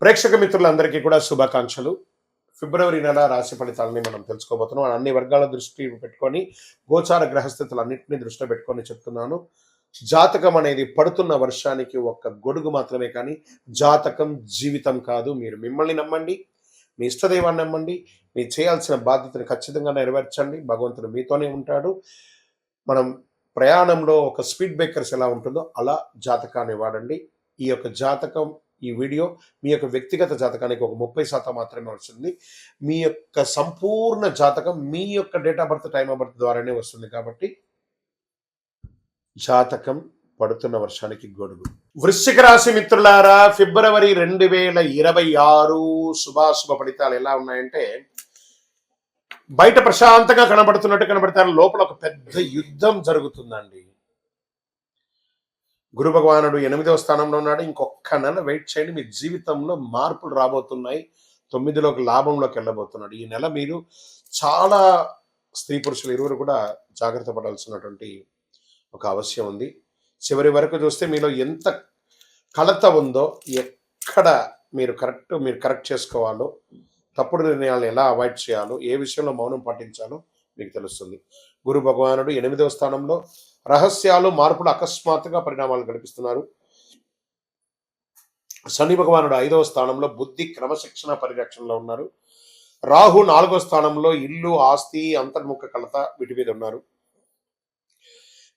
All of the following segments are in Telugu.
ప్రేక్షక మిత్రులందరికీ కూడా శుభాకాంక్షలు. ఫిబ్రవరి నెల రాశి ఫలితాలని మనం తెలుసుకోబోతున్నాం. అన్ని వర్గాల దృష్టి పెట్టుకొని గోచార గ్రహస్థితులన్నింటినీ దృష్టిలో పెట్టుకొని చెప్తున్నాను. జాతకం అనేది పడుతున్న వర్షానికి ఒక్క గొడుగు మాత్రమే, కానీ జాతకం జీవితం కాదు. మీరు మిమ్మల్ని నమ్మండి, మీ ఇష్టదైవాన్ని నమ్మండి, మీరు చేయాల్సిన బాధ్యతను ఖచ్చితంగా నెరవేర్చండి. భగవంతుడు మీతోనే ఉంటాడు. మనం ప్రయాణంలో ఒక స్పీడ్ బ్రేకర్స్ ఎలా ఉంటుందో అలా జాతకాన్ని వాడండి. ఈ యొక్క జాతకం, ఈ వీడియో మీ యొక్క వ్యక్తిగత జాతకానికి ఒక 30% మాత్రమే వస్తుంది. మీ యొక్క సంపూర్ణ జాతకం మీ యొక్క date of birth, time of birth ద్వారానే వస్తుంది. కాబట్టి జాతకం పడుతున్న వర్షానికి గొడుగు. వృశ్చిక రాశి మిత్రులారా, ఫిబ్రవరి 2026 శుభాశుభ ఫలితాలు ఎలా ఉన్నాయంటే, బయట ప్రశాంతంగా కనబడుతున్నట్టు కనబడతారు, లోపల ఒక పెద్ద యుద్ధం జరుగుతుందండి. గురు భగవానుడు 8వ స్థానంలో ఉన్నాడు. ఇంకొక నెల వెయిట్ చేయండి, మీ జీవితంలో మార్పులు రాబోతున్నాయి. 9లోకి లాభంలోకి వెళ్ళబోతున్నాడు. ఈ నెల మీరు చాలా స్త్రీ పురుషులు ఇరువురు కూడా జాగ్రత్త పడాల్సినటువంటి ఒక అవసరం ఉంది. చివరి వరకు చూస్తే మీలో ఎంత కలత ఉందో, ఎక్కడ మీరు కరెక్ట్ చేసుకోవాలో, తప్పుడు నిర్ణయాలను ఎలా అవాయిడ్ చేయాలో, ఏ విషయంలో మౌనం పాటించాలో మీకు తెలుస్తుంది. గురు భగవానుడు 8వ స్థానంలో రహస్యాలు, మార్పులు, అకస్మాత్తుగా పరిణామాలు కనిపిస్తున్నారు. శని భగవానుడు 5వ స్థానంలో బుద్ధి, క్రమశిక్షణ, పరిరక్షణలో ఉన్నారు. రాహు 4వ స్థానంలో ఇల్లు, ఆస్తి, అంతర్ముఖ కలత వీటి మీద ఉన్నారు.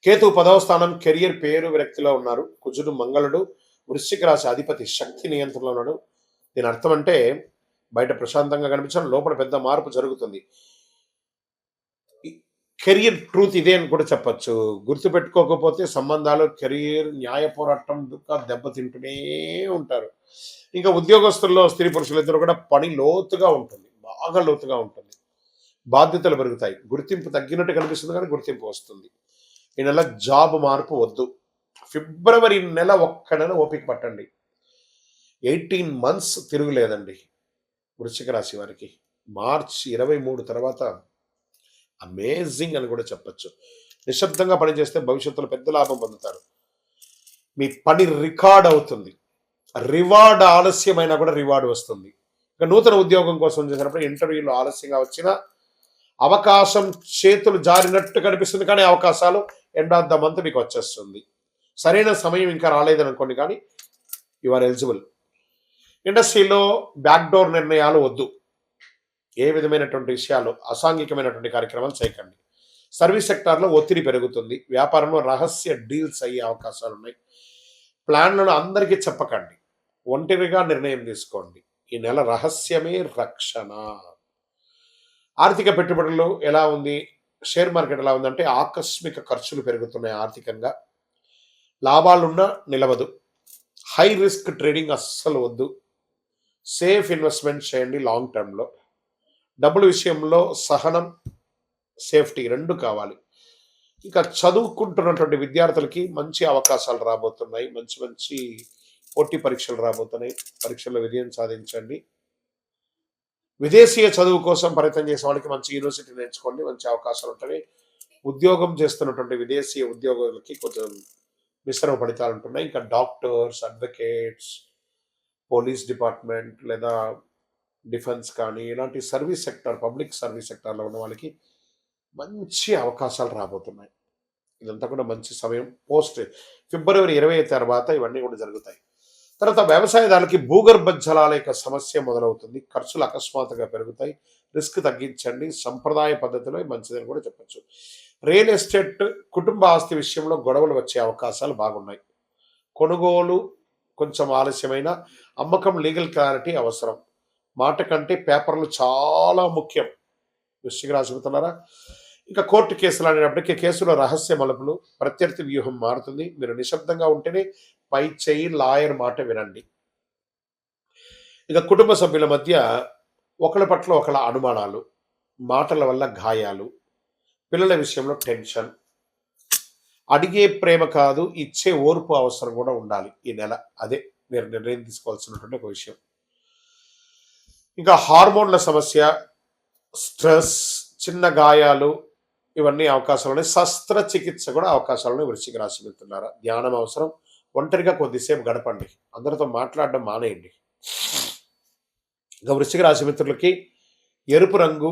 కేతు 10వ స్థానం కెరియర్, పేరు, విరక్తిలో ఉన్నారు. కుజుడు, మంగళుడు వృశ్చిక రాశి అధిపతి శక్తి నియంత్రణలో ఉన్నాడు. దీని అర్థం అంటే బయట ప్రశాంతంగా కనిపించడం, లోపల పెద్ద మార్పు జరుగుతుంది. కెరియర్ ట్రూత్ ఇదే అని కూడా చెప్పచ్చు. గుర్తుపెట్టుకోకపోతే సంబంధాలు, కెరియర్, న్యాయ పోరాటం దెబ్బతింటూనే ఉంటారు. ఇంకా ఉద్యోగస్తుల్లో స్త్రీ పురుషులిద్దరూ కూడా పని లోతుగా ఉంటుంది, బాగా లోతుగా ఉంటుంది. బాధ్యతలు పెరుగుతాయి. గుర్తింపు తగ్గినట్టు కనిపిస్తుంది, కానీ గుర్తింపు వస్తుంది. ఈ నెల జాబ్ మార్పు వద్దు. ఫిబ్రవరి నెల ఒక్క నెల ఓపిక పట్టండి. 18 months తిరుగులేదండి వృశ్చిక రాశి వారికి. మార్చి 23 తర్వాత అమేజింగ్ అని కూడా చెప్పచ్చు. నిశ్శబ్దంగా పనిచేస్తే భవిష్యత్తులో పెద్ద లాభం పొందుతారు. మీ పని రికార్డ్ అవుతుంది. రివార్డ్ ఆలస్యమైనా కూడా రివార్డ్ వస్తుంది. ఇక నూతన ఉద్యోగం కోసం చేసినప్పుడు ఇంటర్వ్యూలో ఆలస్యంగా వచ్చిన అవకాశం చేతులు జారినట్టు కనిపిస్తుంది, కానీ అవకాశాలు ఎండ్ ఆఫ్ ద మంత్ మీకు వచ్చేస్తుంది. సరైన సమయం ఇంకా రాలేదని అనుకోండి, కానీ యు ఆర్ ఎలిజిబుల్. ఇండస్ట్రీలో బ్యాక్డోర్ నిర్ణయాలు వద్దు. ఏ విధమైనటువంటి విషయాలు, అసాంఘికమైనటువంటి కార్యక్రమాలు చేయకండి. సర్వీస్ సెక్టార్లో ఒత్తిడి పెరుగుతుంది. వ్యాపారంలో రహస్య డీల్స్ అయ్యే అవకాశాలు ఉన్నాయి. ప్లాన్లను అందరికీ చెప్పకండి, ఒంటరిగా నిర్ణయం తీసుకోండి. ఈ నెల రహస్యమే రక్షణ. ఆర్థిక పెట్టుబడులు ఎలా ఉంది, షేర్ మార్కెట్ ఎలా ఉందంటే ఆకస్మిక ఖర్చులు పెరుగుతున్నాయి. ఆర్థికంగా లాభాలున్నా నిలవదు. హై రిస్క్ ట్రేడింగ్ అస్సలు వద్దు. సేఫ్ ఇన్వెస్ట్మెంట్ చేయండి లాంగ్ టర్మ్లో. డబ్బుల విషయంలో సహనం, సేఫ్టీ రెండు కావాలి. ఇంకా చదువుకుంటున్నటువంటి విద్యార్థులకి మంచి అవకాశాలు రాబోతున్నాయి. మంచి మంచి పోటీ పరీక్షలు రాబోతున్నాయి. పరీక్షల్లో విజయం సాధించండి. విదేశీయ చదువు కోసం ప్రయత్నం చేసే వాళ్ళకి మంచి యూనివర్సిటీ నేర్చుకోండి, మంచి అవకాశాలు ఉంటాయి. ఉద్యోగం చేస్తున్నటువంటి విదేశీయ ఉద్యోగులకి కొంచెం మిశ్రమ ఫలితాలు ఉంటున్నాయి. ఇంకా డాక్టర్స్, అడ్వకేట్స్, పోలీస్ డిపార్ట్మెంట్ లేదా డిఫెన్స్ కానీ ఇలాంటి సర్వీస్ సెక్టర్, పబ్లిక్ సర్వీస్ సెక్టార్లో ఉన్న వాళ్ళకి మంచి అవకాశాలు రాబోతున్నాయి. ఇదంతా కూడా మంచి సమయం. ఫిబ్రవరి 20 తర్వాత ఇవన్నీ కూడా జరుగుతాయి. తర్వాత వ్యవసాయదారులకి భూగర్భ జలాల యొక్క సమస్య మొదలవుతుంది. ఖర్చులు అకస్మాత్తుగా పెరుగుతాయి. రిస్క్ తగ్గించండి. సంప్రదాయ పద్ధతిలో మంచిదని కూడా చెప్పచ్చు. రియల్ ఎస్టేట్, కుటుంబ ఆస్తి విషయంలో గొడవలు వచ్చే అవకాశాలు బాగున్నాయి. కొనుగోలు కొంచెం ఆలస్యమైన, అమ్మకం, లీగల్ క్లారిటీ అవసరం. మాట కంటే పేపర్లు చాలా ముఖ్యం. వృశ్చిక రాశి మిత్రులారా, ఇంకా కోర్టు కేసులు అనేటప్పటికీ కేసులో రహస్య మలుపులు, ప్రత్యర్థి వ్యూహం మారుతుంది. మీరు నిశ్శబ్దంగా ఉంటేనే పై చేయి, లాయర్ మాట వినండి. ఇక కుటుంబ సభ్యుల మధ్య ఒకళ్ళ పట్ల ఒకళ్ళ అనుమానాలు, మాటల వల్ల గాయాలు, పిల్లల విషయంలో టెన్షన్. అడిగే ప్రేమ కాదు, ఇచ్చే ఓర్పు అవసరం కూడా ఉండాలి ఈ నెల. అదే మీరు నిర్ణయం తీసుకోవాల్సినటువంటి ఒక విషయం. ఇంకా హార్మోన్ల సమస్య, స్ట్రెస్, చిన్న గాయాలు, ఇవన్నీ అవకాశాలు ఉన్నాయి. శస్త్రచికిత్స కూడా అవకాశాలు ఉన్నాయి. వృశ్చిక రాశి మిత్రులారా, ధ్యానం అవసరం. ఒంటరిగా కొద్దిసేపు గడపండి. అందరితో మాట్లాడడం మానేయండి. ఇక వృశ్చిక రాశి మిత్రులకి ఎరుపు రంగు,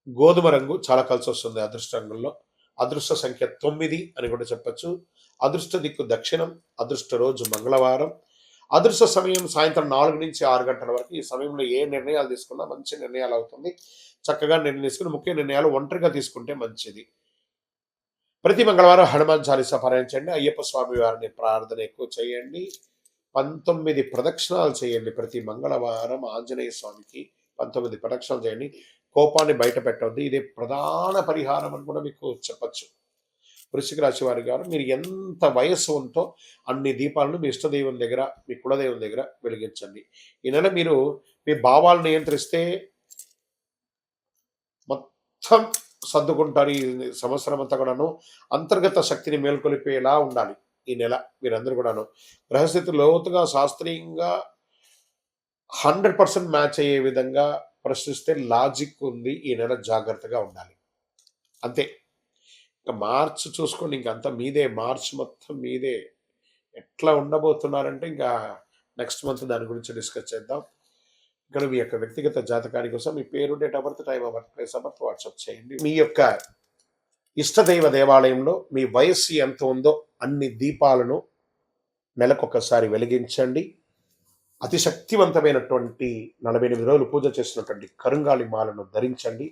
గోధుమ రంగు చాలా కలిసి వస్తుంది అదృష్ట రంగుల్లో. అదృష్ట సంఖ్య 9 అని కూడా చెప్పొచ్చు. అదృష్ట దిక్కు దక్షిణం. అదృష్ట రోజు మంగళవారం. అదృష్ట సమయం సాయంత్రం 4 నుంచి 6 గంటల వరకు. ఈ సమయంలో ఏ నిర్ణయాలు తీసుకున్నా మంచి నిర్ణయాలు అవుతుంది. చక్కగా నిర్ణయం తీసుకుని ముఖ్య నిర్ణయాలు ఒంటరిగా తీసుకుంటే మంచిది. ప్రతి మంగళవారం హనుమాన్ చాలీసా పారాయణించండి. అయ్యప్ప స్వామి వారిని ప్రార్థన ఎక్కువ చేయండి. 19 ప్రదక్షిణాలు చేయండి. ప్రతి మంగళవారం ఆంజనేయ స్వామికి 19 ప్రదక్షిణాలు చేయండి. కోపాన్ని బయట పెట్టవద్దు. ఇదే ప్రధాన పరిహారం అని కూడా మీకు చెప్పచ్చు. వృశ్చిక రాశి వారి గారు మీరు ఎంత వయస్సు ఉందో అన్ని దీపాలను మీ ఇష్టదైవం దగ్గర, మీ కులదైవం దగ్గర వెలిగించండి. ఈ నెల మీరు మీ భావాలను నియంత్రిస్తే మొత్తం సర్దుకుంటారు. ఈ సంవత్సరం అంతా కూడాను అంతర్గత శక్తిని మేల్కొలిపేలా ఉండాలి. ఈ నెల మీరందరూ కూడాను గ్రహస్థితి లోతుగా శాస్త్రీయంగా 100% మ్యాచ్ అయ్యే విధంగా ప్రశ్నిస్తే లాజిక్ ఉంది. ఈ నెల జాగ్రత్తగా ఉండాలి. అంతే. ఇంకా మార్చ్ చూసుకోండి. ఇంకంతా మీదే. మార్చ్ మొత్తం మీదే. ఎట్లా ఉండబోతున్నారంటే ఇంకా నెక్స్ట్ మంత్ దాని గురించి డిస్కస్ చేద్దాం. ఇక్కడ మీ యొక్క వ్యక్తిగత జాతకాని కోసం మీ పేరు, date of birth, time of birth, place of birth WhatsApp చేయండి. మీ యొక్క ఇష్టదైవ దేవాలయంలో మీ వయస్సు ఎంత ఉందో అన్ని దీపాలను నెలకొకసారి వెలిగించండి. అతి శక్తివంతమైనటువంటి 48 రోజులు పూజ చేసినటువంటి కరుంగాలి మాలను ధరించండి.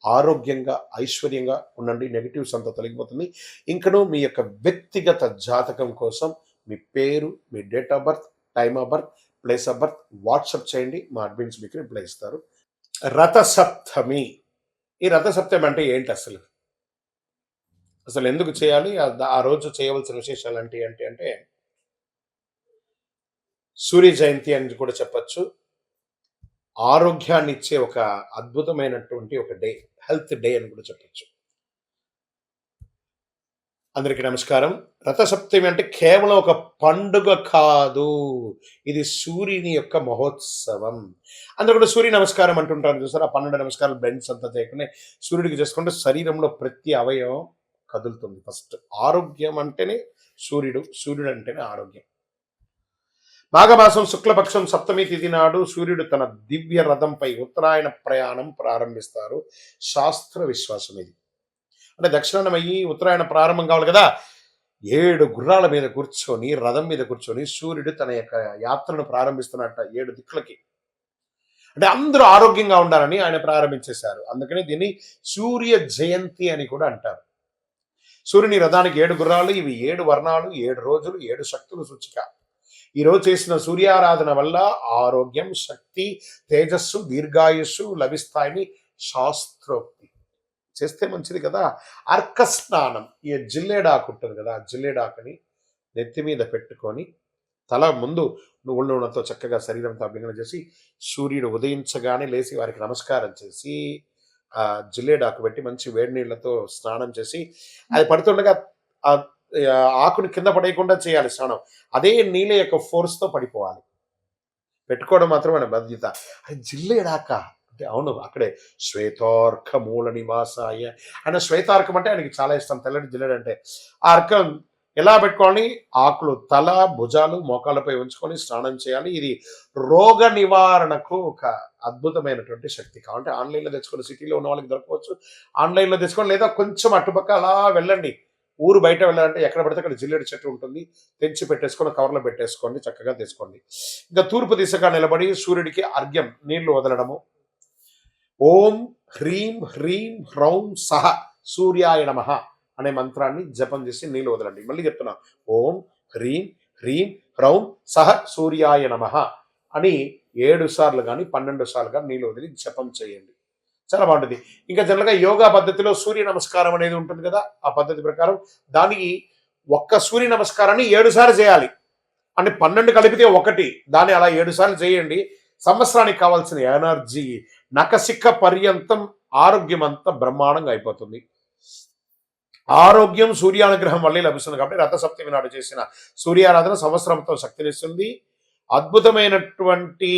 ఆరోగ్యంగా ఐశ్వర్యంగా ఉండండి. నెగిటివ్స్ అంతా తొలగిపోతుంది. ఇంకనూ మీ యొక్క వ్యక్తిగత జాతకం కోసం మీ పేరు, మీ date of birth, time of birth, place of birth WhatsApp చేయండి. మా అడ్మిన్స్ మీకు రిప్లై ఇస్తారు. రథసప్తమి. ఈ రథసప్తమి అంటే ఏంటి అసలు? అసలు ఎందుకు చేయాలి? ఆ రోజు చేయవలసిన విశేషాలు అంటే సూర్య జయంతి అని కూడా చెప్పచ్చు. ఆరోగ్యాన్ని ఇచ్చే ఒక అద్భుతమైనటువంటి ఒక డే, హెల్త్ డే అని కూడా చెప్పచ్చు. అందరికీ నమస్కారం. రథసప్తమి అంటే కేవలం ఒక పండుగ కాదు, ఇది సూర్యుని యొక్క మహోత్సవం. అందరూ కూడా సూర్య నమస్కారం అంటుంటారు చూసారు. ఆ 12 నమస్కారాలు బెండ్స్ అంతా చేయకుండా సూర్యుడికి చేసుకుంటే శరీరంలో ప్రతి అవయవం కదులుతుంది. ఫస్ట్ ఆరోగ్యం అంటేనే సూర్యుడు, సూర్యుడు అంటేనే ఆరోగ్యం. మాఘమాసం శుక్లపక్షం సప్తమి తిథి నాడు సూర్యుడు తన దివ్య రథంపై ఉత్తరాయణ ప్రయాణం ప్రారంభిస్తారు. శాస్త్ర విశ్వాసం ఇది. అంటే దక్షిణాయనం అయ్యి ఉత్తరాయణ ప్రారంభం కావాలి కదా. 7 గుర్రాల మీద కూర్చొని, రథం మీద కూర్చొని సూర్యుడు తన యొక్క యాత్రను ప్రారంభిస్తున్నట్ట 7 దిక్కులకి. అంటే అందరూ ఆరోగ్యంగా ఉండాలని ఆయన ప్రారంభించేశారు. అందుకని దీన్ని సూర్య జయంతి అని కూడా అంటారు. సూర్యుని రథానికి 7 గుర్రాలు, ఇవి 7 వర్ణాలు, 7 రోజులు, 7 శక్తులు సూచిక. ఈరోజు చేసిన సూర్యారాధన వల్ల ఆరోగ్యం, శక్తి, తేజస్సు, దీర్ఘాయుస్సు లభిస్తాయని శాస్త్రోక్తి. చేస్తే మంచిది కదా. అర్క స్నానం. ఈ జిల్లేడాకు ఉంటుంది కదా, ఆ జిల్లేడాకుని నెత్తి మీద పెట్టుకొని తల ముందు నువ్వుల నూనెతో చక్కగా శరీరంతో అభ్యంగన చేసి సూర్యుడు ఉదయించగానే లేచి వారికి నమస్కారం చేసి ఆ జిల్లేడాకు పెట్టి మంచి వేడి నీళ్లతో స్నానం చేసి అది పడుతుండగా ఆ ఆకుని కింద పడేయకుండా చేయాలి స్నానం. అదే నీళ్ళ యొక్క ఫోర్స్తో పడిపోవాలి. పెట్టుకోవడం మాత్రం మన బాధ్యత. అది జిల్లేడాక అంటే అవును, అక్కడే శ్వేతార్క మూల నివాసాయ. ఆయన శ్వేతార్కం అంటే ఆయనకి చాలా ఇష్టం. తెల్లటి జిల్లేడు అంటే ఆ అర్కం ఎలా పెట్టుకోవాలి? ఆకులు తల, భుజాలు, మోకాళ్ళపై ఉంచుకొని స్నానం చేయాలి. ఇది రోగ నివారణకు ఒక అద్భుతమైనటువంటి శక్తి. కాబట్టి ఆన్లైన్లో తెచ్చుకోండి. సిటీలో ఉన్న వాళ్ళకి దొరకవచ్చు. ఆన్లైన్లో తెచ్చుకోండి. లేదా కొంచెం అటుపక్క అలా వెళ్ళండి. ఊరు బయట వెళ్ళాలంటే ఎక్కడ పడితే అక్కడ జిల్లేడు చెట్టు ఉంటుంది. తెంచి పెట్టేసుకొని కవర్లో పెట్టేసుకోండి. చక్కగా తీసుకోండి. ఇంకా తూర్పు దిశగా నిలబడి సూర్యుడికి అర్ఘ్యం నీళ్లు వదలడము. ఓం హ్రీం హ్రీం హ్రౌం సహ సూర్యాయ నమః అనే మంత్రాన్ని జపం చేసి నీళ్ళు వదలండి. మళ్ళీ చెప్తున్నా, ఓం హ్రీం హ్రీం హ్రౌం సహ సూర్యాయ నమః అని 7 సార్లు కానీ 12 సార్లు కానీ నీళ్ళు వదిలి జపం చేయండి. చాలా బాగుంటుంది. ఇంకా జనరల్గా యోగా పద్ధతిలో సూర్య నమస్కారం అనేది ఉంటుంది కదా. ఆ పద్ధతి ప్రకారం దానికి ఒక్క సూర్య నమస్కారాన్ని 7 సార్లు చేయాలి. అంటే 12 కలిపితే 1, దాన్ని అలా 7 సార్లు చేయండి. సంవత్సరానికి కావాల్సిన ఎనర్జీ నకసిక పర్యంతం ఆరోగ్యం అంతా బ్రహ్మాండంగా అయిపోతుంది. ఆరోగ్యం సూర్యానుగ్రహం వల్లే లభిస్తుంది. కాబట్టి రథసప్తమి నాడు చేసిన సూర్యారాధన సంవత్సరంతో శక్తినిస్తుంది. అద్భుతమైనటువంటి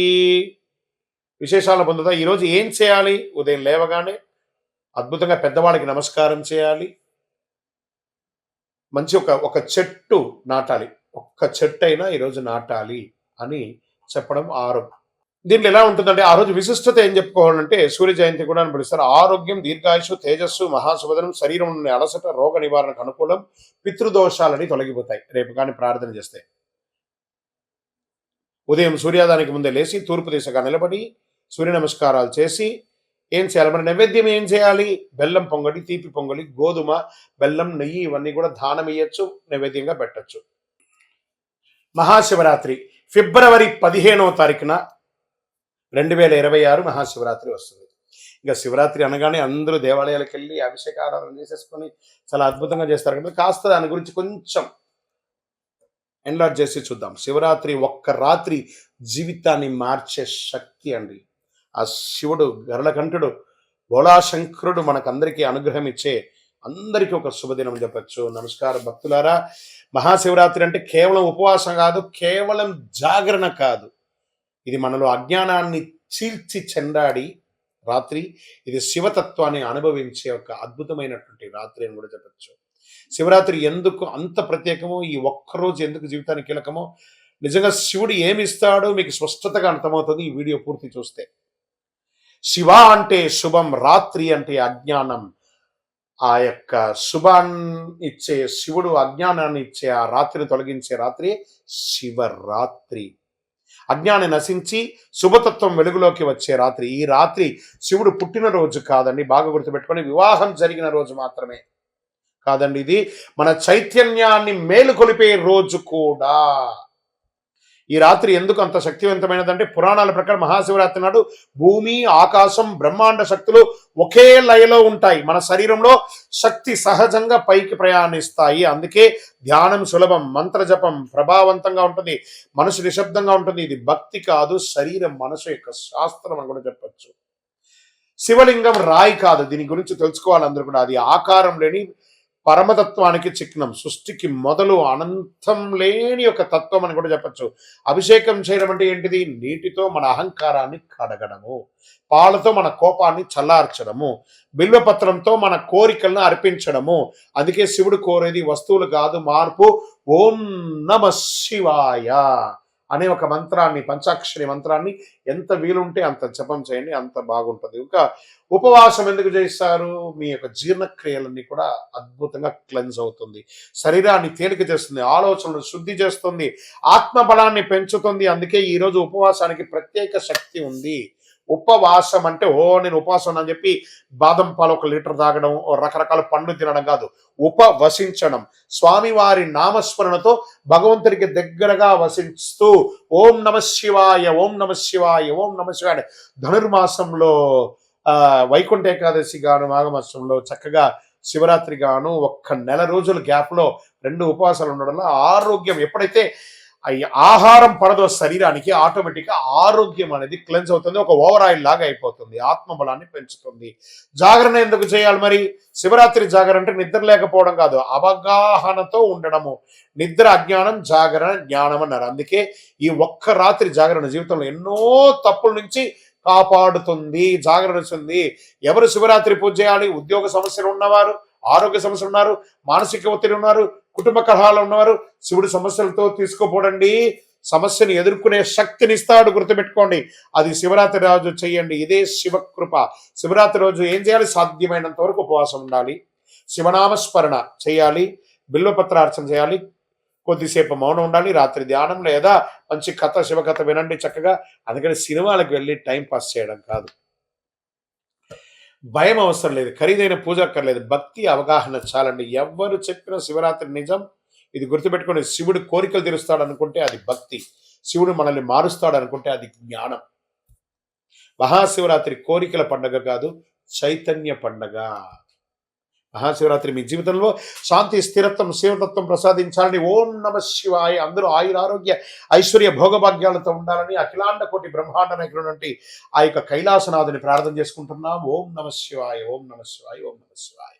విశేషాలు పొందుతా. ఈరోజు ఏం చేయాలి? ఉదయం లేవగానే అద్భుతంగా పెద్దవాళ్ళకి నమస్కారం చేయాలి. మంచి ఒక చెట్టు నాటాలి. ఒక్క చెట్టు అయినా ఈరోజు నాటాలి అని చెప్పడం ఆరోగ్యం. దీంట్లో ఎలా ఉంటుందంటే ఆ రోజు విశిష్టత ఏం చెప్పుకోవాలంటే సూర్య జయంతి కూడా అని పిలుస్తారు. ఆరోగ్యం, దీర్ఘాయుషు, తేజస్సు, మహాశుభదనం, శరీరం నుండి అలసట, రోగ నివారణకు అనుకూలం, పితృదోషాలని తొలగిపోతాయి రేపు కానీ ప్రార్థన చేస్తే. ఉదయం సూర్యోదయానికి ముందే లేచి తూర్పు దిశగా నిలబడి సూర్య నమస్కారాలు చేసి ఏం చేయాలి, మన నైవేద్యం ఏం చేయాలి, బెల్లం పొంగడి, తీపి పొంగలి, గోధుమ, బెల్లం, నెయ్యి ఇవన్నీ కూడా దానం ఇయ్యచ్చు, నైవేద్యంగా పెట్టచ్చు. మహాశివరాత్రి ఫిబ్రవరి 15వ తారీఖున 2026 మహాశివరాత్రి వస్తుంది. ఇక శివరాత్రి అనగానే అందరూ దేవాలయాలకు వెళ్ళి అభిషేకారాధన చేసేసుకొని చాలా అద్భుతంగా చేస్తారు కదా. కాస్త దాని గురించి కొంచెం ఎన్లార్జ్ చేసి చూద్దాం. శివరాత్రి ఒక్క రాత్రి జీవితాన్ని మార్చే శక్తి అండి. ఆ శివుడు గరుడకంఠుడు బోళాశంకరుడు మనకందరికీ అనుగ్రహం ఇచ్చే అందరికీ ఒక శుభదినం చెప్పచ్చు. నమస్కారం భక్తులారా. మహాశివరాత్రి అంటే కేవలం ఉపవాసం కాదు, కేవలం జాగరణ కాదు. ఇది మనలో అజ్ఞానాన్ని చీల్చి చెండాడి రాత్రి. ఇది శివతత్వాన్ని అనుభవించే ఒక అద్భుతమైనటువంటి రాత్రి అని కూడా చెప్పచ్చు. శివరాత్రి ఎందుకు అంత ప్రత్యేకమో, ఈ ఒక్కరోజు ఎందుకు జీవితానికి కీలకమో, నిజంగా శివుడు ఏమి ఇస్తాడో మీకు స్పష్టతగా అర్థమవుతుంది ఈ వీడియో పూర్తి చూస్తే. శివ అంటే శుభం, రాత్రి అంటే అజ్ఞానం. ఆ యొక్క శుభాన్ని ఇచ్చే శివుడు అజ్ఞానాన్ని ఇచ్చే ఆ రాత్రిని తొలగించే రాత్రి శివరాత్రి. అజ్ఞానం నశించి శుభతత్వం వెలుగులోకి వచ్చే రాత్రి. ఈ రాత్రి శివుడు పుట్టినరోజు కాదండి, బాగా గుర్తుపెట్టుకొని, వివాహం జరిగిన రోజు మాత్రమే కాదండి. ఇది మన చైతన్యాన్ని మేలుకొలిపే రోజు కూడా. ఈ రాత్రి ఎందుకు అంత శక్తివంతమైనదంటే పురాణాల ప్రకారం మహాశివరాత్రి నాడు భూమి, ఆకాశం, బ్రహ్మాండ శక్తులు ఒకే లయలో ఉంటాయి. మన శరీరంలో శక్తి సహజంగా పైకి ప్రయాణిస్తాయి. అందుకే ధ్యానం సులభం, మంత్ర జపం ప్రభావవంతంగా ఉంటుంది, మనసు నిశ్శబ్దంగా ఉంటుంది. ఇది భక్తి కాదు, శరీరం మనసు యొక్క శాస్త్రం అని కూడా చెప్పచ్చు. శివలింగం రాయి కాదు, దీని గురించి తెలుసుకోవాలి అందరూ కూడా. అది ఆకారం లేని పరమతత్వానికి చిహ్నం, సృష్టికి మొదలు, అనంతం లేని ఒక తత్వం అని కూడా చెప్పచ్చు. అభిషేకం చేయడం అంటే ఏంటిది? నీటితో మన అహంకారాన్ని కడగడము, పాలతో మన కోపాన్ని చల్లార్చడము, బిల్వపత్రంతో మన కోరికలను అర్పించడము. అందుకే శివుడు కోరేది వస్తువులు కాదు, మార్పు. ఓం నమ శివాయ అనే ఒక మంత్రాన్ని, పంచాక్షరి మంత్రాన్ని ఎంత వీలుంటే అంత జపం చేయండి, అంత బాగుంటుంది. ఇంకా ఉపవాసం ఎందుకు చేస్తారు? మీ యొక్క జీర్ణక్రియలన్నీ కూడా అద్భుతంగా క్లెన్స్ అవుతుంది, శరీరాన్ని తేలిక చేస్తుంది, ఆలోచనలు శుద్ధి చేస్తుంది, ఆత్మబలాన్ని పెంచుతుంది. అందుకే ఈరోజు ఉపవాసానికి ప్రత్యేక శక్తి ఉంది. ఉపవాసం అంటే నేను ఉపవాసం అని చెప్పి బాదం పాలు 1 లీటర్ తాగడం, రకరకాల పండ్లు తినడం కాదు. ఉపవసించడం, స్వామివారి నామస్మరణతో భగవంతుడికి దగ్గరగా వసిస్తూ ఓం నమ శివాయ, ఓం నమ శివాయ, ఓం నమ శివాయ. ధనుర్మాసంలో వైకుంఠ ఏకాదశి గాను, మాఘమాసంలో చక్కగా శివరాత్రి గాను 1 నెల రోజుల గ్యాప్లో 2 ఉపవాసాలు ఉండడం వల్ల ఆరోగ్యం, ఎప్పుడైతే ఆహారం పడదో శరీరానికి, ఆటోమేటిక్గా ఆరోగ్యం అనేది క్లెన్స్ అవుతుంది, ఒక ఓవర్ ఆయిల్ లాగా అయిపోతుంది, ఆత్మబలాన్ని పెంచుతుంది. జాగరణ ఎందుకు చేయాలి మరి? శివరాత్రి జాగరణ అంటే నిద్ర లేకపోవడం కాదు, అవగాహనతో ఉండడము. నిద్ర అజ్ఞానం, జాగరణ జ్ఞానం అన్నారు. అందుకే ఈ ఒక్క రాత్రి జాగరణ జీవితంలో ఎన్నో తప్పుల నుంచి కాపాడుతుంది, జాగరణ ఇస్తుంది. ఎవరు శివరాత్రి పూజ చేయాలి? ఉద్యోగ సమస్యలు ఉన్నవారు, ఆరోగ్య సమస్యలు ఉన్నారు, మానసిక ఒత్తిడి ఉన్నారు, కుటుంబ కలహాలు ఉన్నవారు శివుడి సమస్యలతో తీసుకోపోడండి. సమస్యను ఎదుర్కొనే శక్తిని ఇస్తాడు, గుర్తుపెట్టుకోండి. అది శివరాత్రి రోజు చేయండి, ఇదే శివకృప. శివరాత్రి రోజు ఏం చేయాలి? సాధ్యమైనంత వరకు ఉపవాసం ఉండాలి, శివనామస్మరణ చేయాలి, బిల్వపత్రార్చన చేయాలి, కొద్దిసేపు మౌనం ఉండాలి, రాత్రి ధ్యానం లేదా మంచి కథ, శివకథ వినండి చక్కగా. అందుకని సినిమాలకు వెళ్ళి టైం పాస్ చేయడం కాదు. భయం అవసరం లేదు, ఖరీదైన పూజ అక్కర్లేదు, భక్తి అవగాహన చాలండి. ఎవరు చెప్పిన శివరాత్రి నిజం, ఇది గుర్తుపెట్టుకుని. శివుడు కోరికలు తీరుస్తాడు అనుకుంటే అది భక్తి, శివుడు మనల్ని మారుస్తాడు అనుకుంటే అది జ్ఞానం. మహాశివరాత్రి కోరికల పండగ కాదు, చైతన్య పండగ. మహాశివరాత్రి మీ జీవితంలో శాంతి, స్థిరత్వం, శివతత్వం ప్రసాదించాలని ఓం నమ శివాయ. అందరూ ఆయురారోగ్య ఐశ్వర్య భోగభాగ్యాలతో ఉండాలని అఖిలాండ కోటి బ్రహ్మాండ నాయకుడు ఆ యొక్క కైలాసనాథుని ప్రార్థన చేసుకుంటున్నాం. ఓం నమ శివాయ, ఓం నమ శివాయ, ఓం నమ శివాయ.